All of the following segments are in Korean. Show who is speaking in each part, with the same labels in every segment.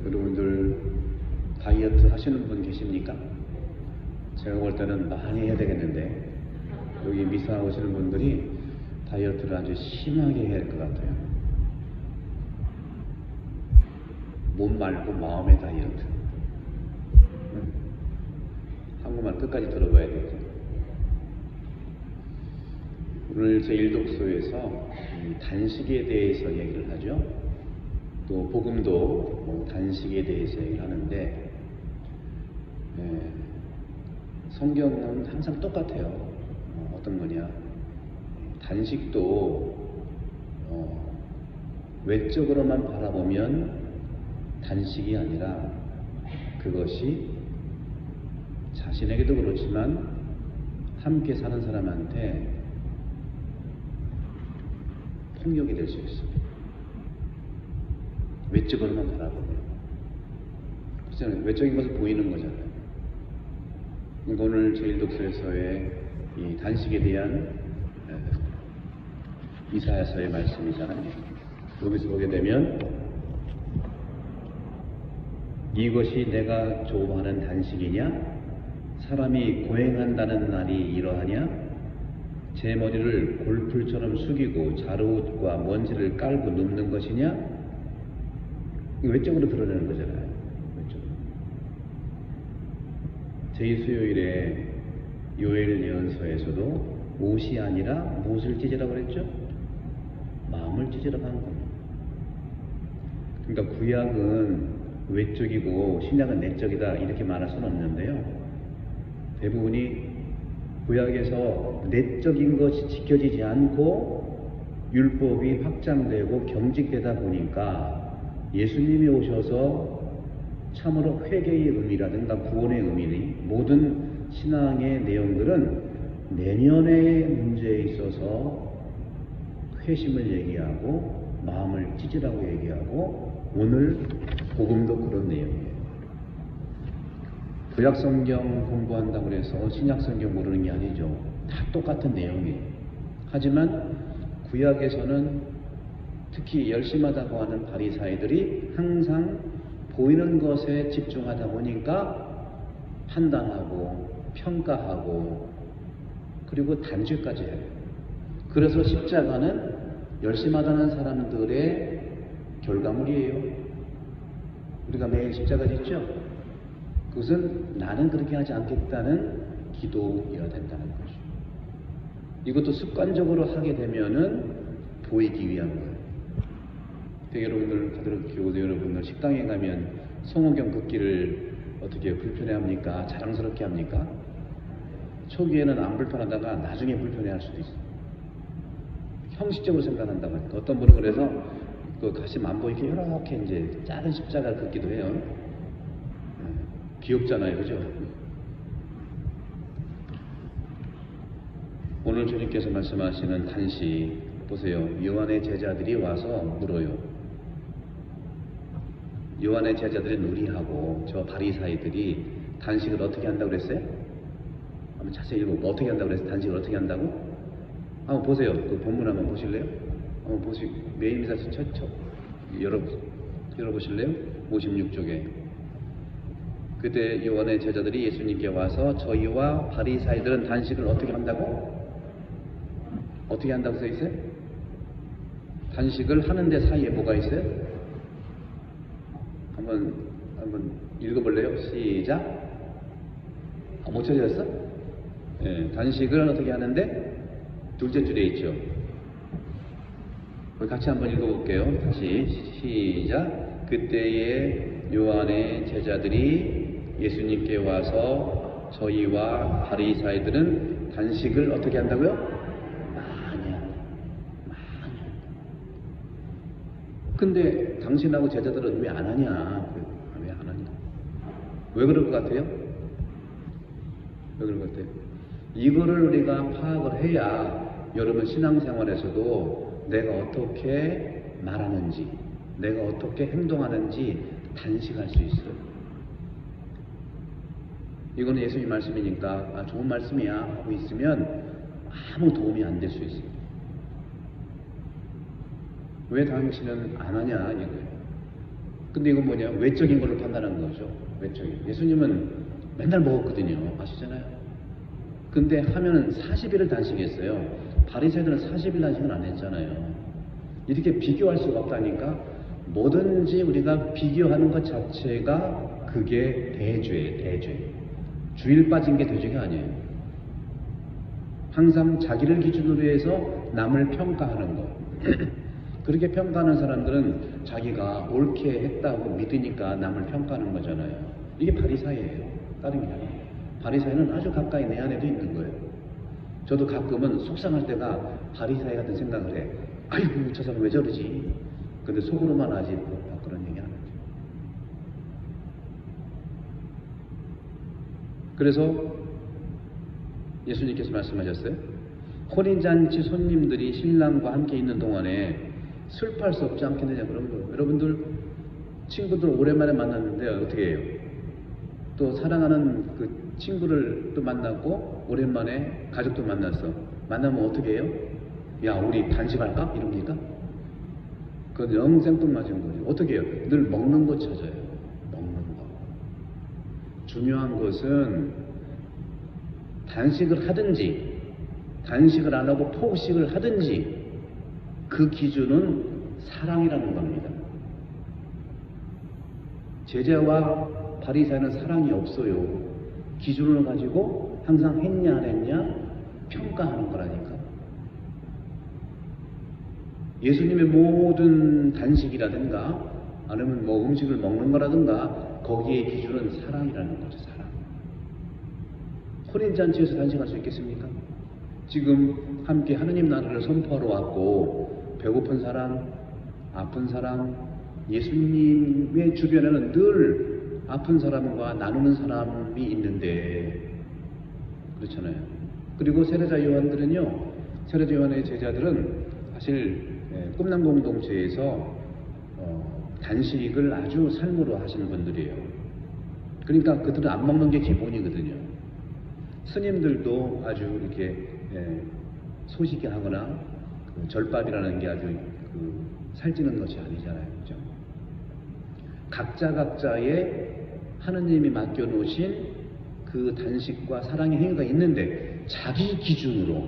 Speaker 1: 여러분들 다이어트 하시는 분 계십니까? 제가 볼 때는 많이 해야 되겠는데 여기 미사 오시는 분들이 다이어트를 아주 심하게 해야 할 것 같아요. 몸 말고 마음의 다이어트. 한국말 끝까지 들어봐야 되죠. 오늘 제1독서에서 단식에 대해서 얘기를 하죠. 또 복음도 단식에 대해서 얘기를 하는데 성경은 항상 똑같아요. 어떤 거냐, 단식도 외적으로만 바라보면 단식이 아니라 그것이 자신에게도 그렇지만 함께 사는 사람한테 폭력이 될 수 있어요. 외적으로만 바라보면. 그렇잖아요. 외적인 것을 보이는 거잖아요. 오늘 제1독서에서의 이 단식에 대한 이사야서의 말씀이잖아요. 여기서 보게 되면 이것이 내가 좋아하는 단식이냐? 사람이 고행한다는 날이 이러하냐? 제 머리를 골풀처럼 숙이고 자루옷과 먼지를 깔고 눕는 것이냐? 이거 외적으로 드러내는 거잖아요. 외적으로. 제2수요일에 요엘 예언서에서도 옷이 아니라 무엇을 찢으라고 그랬죠? 마음을 찢으라고 하는 겁니다. 그러니까 구약은 외적이고 신약은 내적이다 이렇게 말할 수는 없는데요. 대부분이 구약에서 내적인 것이 지켜지지 않고 율법이 확장되고 경직되다 보니까 예수님이 오셔서 참으로 회개의 의미라든가 구원의 의미, 모든 신앙의 내용들은 내면의 문제에 있어서 회심을 얘기하고 마음을 찢으라고 얘기하고 오늘 복음도 그런 내용이에요. 구약 성경 공부한다고 해서 신약 성경 모르는 게 아니죠. 다 똑같은 내용이에요. 하지만 구약에서는 특히 열심하다고 하는 바리사이들이 항상 보이는 것에 집중하다 보니까 판단하고 평가하고 그리고 단죄까지 해요. 그래서 십자가는 열심하다는 사람들의 결과물이에요. 우리가 매일 십자가 짓죠? 그것은 나는 그렇게 하지 않겠다는 기도여야 된다는 거죠. 이것도 습관적으로 하게 되면은 보이기 위한 거예요. 여러분들, 가톨릭 교도 여러분들 식당에 가면 성호경 긋기를 어떻게 불편해합니까? 자랑스럽게 합니까? 초기에는 안 불편하다가 나중에 불편해할 수도 있어요. 형식적으로 생각한다고 하니까 어떤 분은 그래서 그 가심 안 보이게 이렇게 이제 작은 십자가 긋기도 해요. 귀엽잖아요, 그죠? 오늘 주님께서 말씀하시는 단식 보세요. 요한의 제자들이 와서 물어요. 요한의 제자들이 누리하고 저 바리사이들이 단식을 어떻게 한다고 그랬어요? 한번 자세히 읽어보고 어떻게 한다고 그랬어요? 단식을 어떻게 한다고? 한번 보세요. 그 본문 한번 보실래요? 한번 보시고 메인 미사 열어보실래요? 56쪽에 그때 요한의 제자들이 예수님께 와서 저희와 바리사이들은 단식을 어떻게 한다고? 어떻게 한다고 써 있어요? 단식을 하는데 사이에 뭐가 있어요? 한번 읽어볼래요? 시작. 못 찾으셨어? 네, 단식을 어떻게 하는데? 둘째 줄에 있죠. 우리 같이 한번 읽어볼게요. 다시 시작. 그때에 요한의 제자들이 예수님께 와서 저희와 바리사이들은 단식을 어떻게 한다고요? 많이 한다. 근데 당신하고 제자들은 왜 안 하냐? 왜 안 하냐? 왜 그럴 것 같아요? 왜 그럴 것 같아요? 이거를 우리가 파악을 해야 여러분 신앙생활에서도 내가 어떻게 말하는지, 내가 어떻게 행동하는지 단식할 수 있어요. 이거는 예수님 말씀이니까 좋은 말씀이야 하고 있으면 아무 도움이 안 될 수 있어요. 왜 당신은 안 하냐 이거예요. 근데 이건 뭐냐? 외적인 걸로 판단하는 거죠. 외적인. 예수님은 맨날 먹었거든요. 아시잖아요. 근데 하면은 40일을 단식했어요. 바리새인들은 40일 단식은 안 했잖아요. 이렇게 비교할 수가 없다니까. 뭐든지 우리가 비교하는 것 자체가 그게 대죄예요. 대죄. 주일 빠진 게 대죄가 아니에요. 항상 자기를 기준으로 해서 남을 평가하는 거. 그렇게 평가하는 사람들은 자기가 옳게 했다고 믿으니까 남을 평가하는 거잖아요. 이게 바리사이예요. 다른 게 아니에요. 바리사이는 아주 가까이 내 안에도 있는 거예요. 저도 가끔은 속상할 때가 바리사이 같은 생각을 해. 아이고 저 사람 왜 저러지? 근데 속으로만 하지 뭐 그런 얘기 하는 거죠. 그래서 예수님께서 말씀하셨어요. 혼인잔치 손님들이 신랑과 함께 있는 동안에 슬퍼할 수 없지 않겠느냐 그런 거예요. 여러분들 친구들 오랜만에 만났는데 어떻게 해요? 또 사랑하는 그 친구를 또 만났고 오랜만에 가족도 만났어. 만나면 어떻게 해요? 야 우리 단식할까? 이럽니까? 그건 영 생뚱맞은 거죠. 어떻게 해요? 늘 먹는 거 찾아요. 먹는 거. 중요한 것은 단식을 하든지 단식을 안 하고 폭식을 하든지 그 기준은 사랑이라는 겁니다. 제자와 바리새인은 사랑이 없어요. 기준을 가지고 항상 했냐 안 했냐 평가하는 거라니까. 예수님의 모든 단식이라든가 아니면 뭐 음식을 먹는 거라든가 거기에 기준은 사랑이라는 거죠. 사랑. 혼인잔치에서 단식할 수 있겠습니까? 지금 함께 하느님 나라를 선포하러 왔고 배고픈 사람, 아픈 사람, 예수님의 주변에는 늘 아픈 사람과 나누는 사람이 있는데 그렇잖아요. 그리고 세례자 요한들은요, 세례자 요한의 제자들은 사실 꿈남 공동체에서 단식을 아주 삶으로 하시는 분들이에요. 그러니까 그들은 안 먹는 게 기본이거든요. 스님들도 아주 이렇게 소식이 하거나 그 절밥이라는 게 아주 살찌는 것이 아니잖아요. 그죠? 각자의 하느님이 맡겨놓으신 그 단식과 사랑의 행위가 있는데 자기 기준으로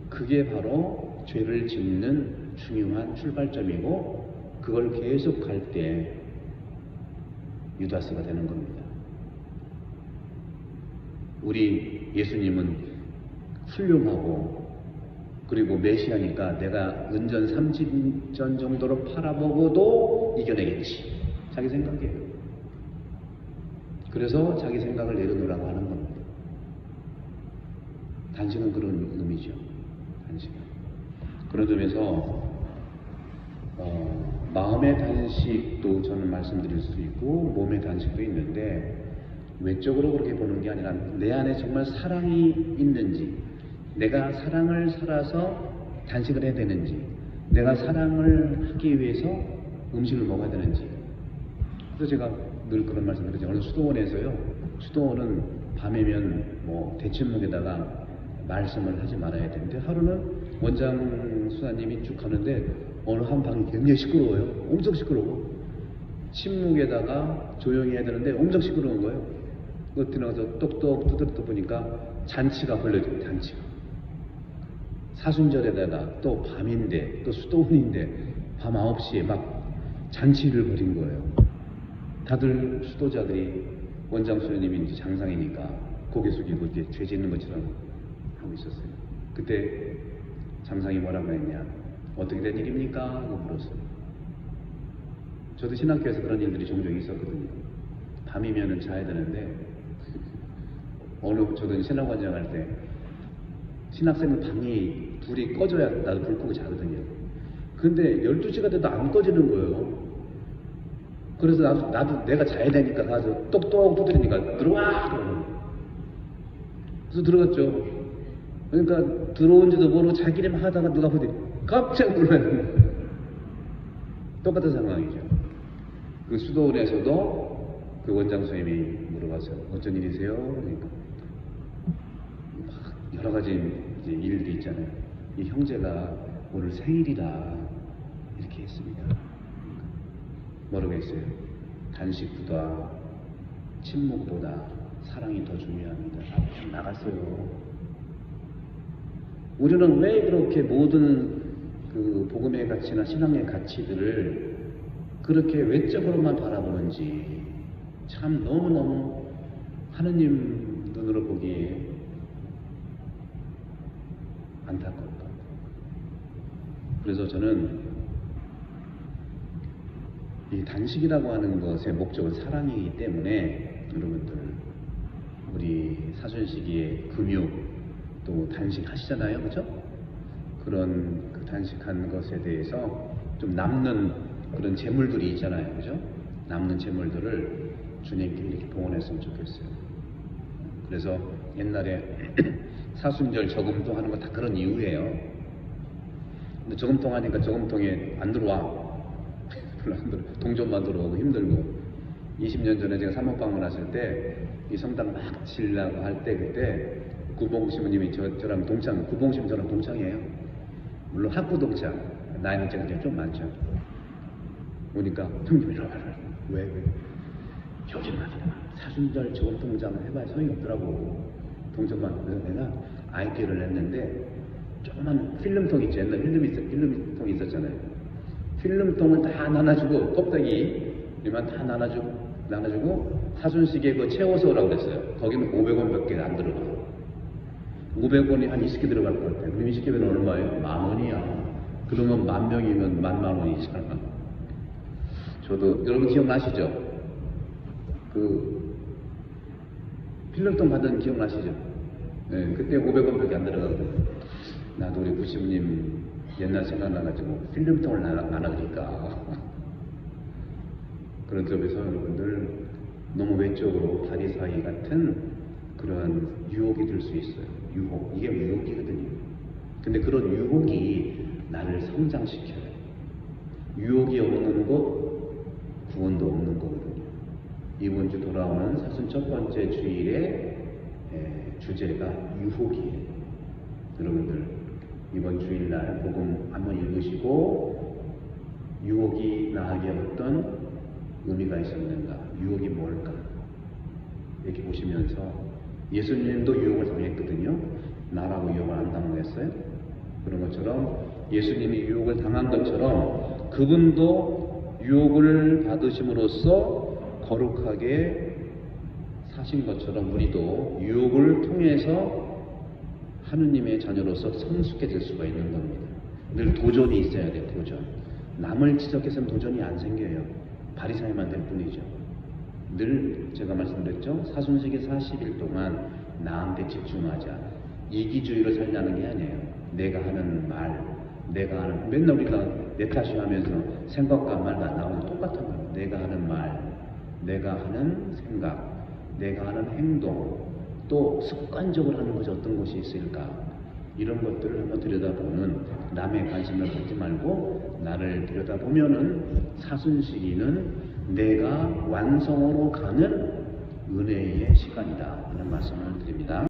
Speaker 1: 그게 바로 죄를 짓는 중요한 출발점이고 그걸 계속 갈 때 유다스가 되는 겁니다. 우리 예수님은 훌륭하고 그리고 메시아니까 내가 은전 30전 정도로 팔아먹어도 이겨내겠지. 자기 생각이에요. 그래서 자기 생각을 내려놓으라고 하는 겁니다. 단식은 그런 의미죠. 단식은. 그런 점에서 마음의 단식도 저는 말씀드릴 수 있고 몸의 단식도 있는데 외적으로 그렇게 보는 게 아니라 내 안에 정말 사랑이 있는지 내가 사랑을 살아서 단식을 해야 되는지 내가 사랑을 하기 위해서 음식을 먹어야 되는지 그래서 제가 늘 그런 말씀을 드리죠. 어느 수도원에서요. 수도원은 밤이면 뭐 대침묵에다가 말씀을 하지 말아야 되는데 하루는 원장 수사님이 쭉 가는데 어느 한 방이 굉장히 시끄러워요. 엄청 시끄러워. 침묵에다가 조용히 해야 되는데 엄청 시끄러운 거예요. 그거 들어가서 똑똑 두드려 보니까 잔치가 걸려져요. 잔치가. 사순절에다가 또 밤인데 또 수도원인데 밤 9시에 막 잔치를 벌인 거예요. 다들 수도자들이 원장 수녀님이 이제 장상이니까 고개 숙이고 이렇게 죄 짓는 것처럼 하고 있었어요. 그때 장상이 뭐라고 했냐? 어떻게 된 일입니까? 하고 물었어요. 저도 신학교에서 그런 일들이 종종 있었거든요. 밤이면은 자야 되는데 저도 신학원장 할 때 신학생은 방이 불이 꺼져야 나도 불 끄고 자거든요. 근데 12시가 돼도 안 꺼지는 거예요. 그래서 나도 내가 자야 되니까 가서 똑똑 두드리니까 들어와! 그래서 들어갔죠. 그러니까 들어온지도 모르고 자기네만 하다가 누가 보더니 깜짝 놀라요. 똑같은 상황이죠. 그 수도원에서도 그 원장 선생님이 물어봐서 어쩐 일이세요? 그러니까 막 여러 가지 이제 일들이 있잖아요. 이 형제가 오늘 생일이라 이렇게 했습니다. 모르겠어요. 단식보다 침묵보다 사랑이 더 중요합니다. 그냥 나갔어요. 우리는 왜 그렇게 모든 그 복음의 가치나 신앙의 가치들을 그렇게 외적으로만 바라보는지 참 너무너무 하느님 눈으로 보기에 안타까울 것 같아요. 그래서 저는 이 단식이라고 하는 것의 목적은 사랑이기 때문에 여러분들 우리 사순시기에 금요 또 단식하시잖아요, 그죠? 그런 그 단식한 것에 대해서 좀 남는 그런 재물들이 있잖아요, 그죠? 남는 재물들을 주님께 이렇게 봉헌했으면 좋겠어요. 그래서 옛날에 사순절 저금통 하는 거 다 그런 이유예요. 근데 저금통 하니까 저금통에 안 들어와. 별로 안 들어. 동전만 들어오고 힘들고. 20년 전에 제가 사목방문 하실 때 이 성당 막 지려고 할 때 그때 구봉 시부님이 저랑 동창, 구봉 시 저랑 동창이에요. 물론 학부 동창. 나이는 제가 좀 많죠. 오니까 형님 이리 와라. 왜? 여기는 사순절 저금통장을 해봐야 소용이 없더라고. 동전만. 그래서 내가 아이디어를 냈는데 조그만 필름통 있죠. 옛날 필름통이 있었잖아요. 필름통을 다 나눠주고 껍데기만 다 나눠주고 사순시계 그 채워서라고 그랬어요. 거기는 500원밖에 안 들어가. 500원이 한 20개 들어갈 것 같아요. 그럼 20개면 얼마예요? 10,000원이야. 그러면 10,000명이면 10,000원이잖아. 저도 여러분 기억나시죠? 그 필름통 받은 기억나시죠? 네, 그때 500원밖에 안 들어가거든요. 나도 우리 부시부님 옛날 생각나가지고 필름통을 나눠드릴까. 그런 점에서 여러분들 너무 외적으로 바리사이 같은 그런 유혹이 들 수 있어요. 유혹. 이게 유혹이거든요. 근데 그런 유혹이 나를 성장시켜요. 유혹이 없는 것, 구원도 없는 거거든요. 이번 주 돌아오는 사순 첫 번째 주일의 주제가 유혹이에요. 여러분들 이번 주일날 복음 한번 읽으시고 유혹이 나에게 어떤 의미가 있었는가, 유혹이 뭘까 이렇게 보시면서 예수님도 유혹을 당했거든요. 나라고 유혹을 안 당했어요? 그런 것처럼 예수님이 유혹을 당한 것처럼 그분도 유혹을 받으심으로써 거룩하게 사신 것처럼 우리도 유혹을 통해서 하느님의 자녀로서 성숙해질 수가 있는 겁니다. 늘 도전이 있어야 돼요. 도전. 남을 지적해서는 도전이 안 생겨요. 바리사이만 될 뿐이죠. 늘 제가 말씀드렸죠. 사순시기 40일 동안 나한테 집중하자. 이기주의로 살자는 게 아니에요. 내가 하는 말, 내가 하는, 맨날 우리가 내 탓이 하면서 생각과 말과 나오는 똑같은 거예요. 내가 하는 말, 내가 하는 생각, 내가 하는 행동, 또 습관적으로 하는 것이 어떤 것이 있을까, 이런 것들을 한번 들여다보는, 남의 관심을 갖지 말고 나를 들여다보면은 사순시기는 내가 완성으로 가는 은혜의 시간이다 하는 말씀을 드립니다.